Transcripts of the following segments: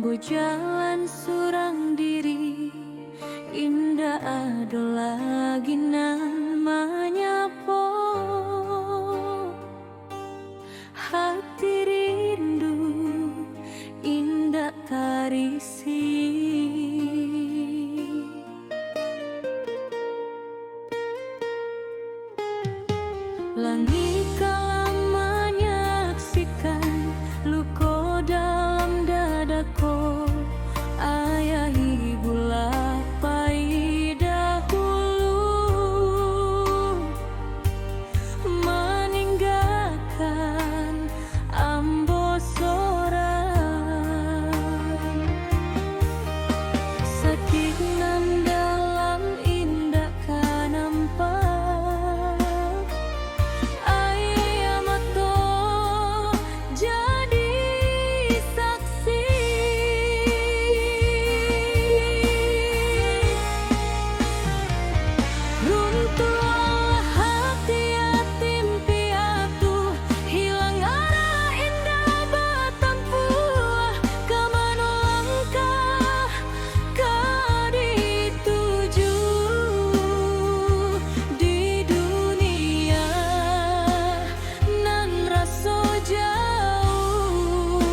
Ambo jalan surang diri, indah ado lagi namanya po. Hati rindu, indah tarisi. Langit kala menyaksikan luka dalam dadaku. Ayah ibu lapai dahulu, meninggalkan ambo sorang. Sakit nan dalam indah kan nampak. Ayah mato jadi saksi. Runtuhlah hati yatim piatu, hilang arah indah bertempuh. Kemana langkah kau dituju di dunia nan rasa jauh.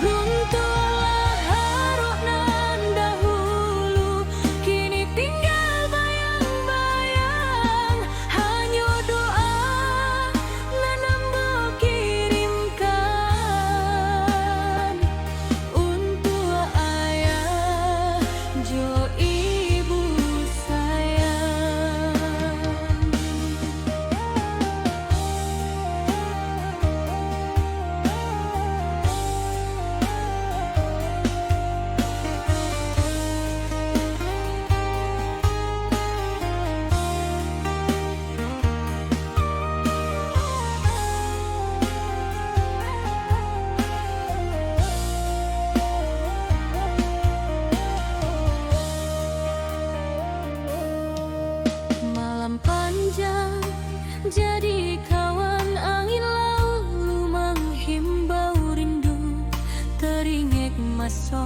Runtuhlah haruk nan dahulu, kini tinggal bayang-bayang. Hanya doa nan ambo kirimkan untuk ayah jo ibu sayang. Malam panjang jadi kawan, angin lalu menghimbau rindu, teringat masa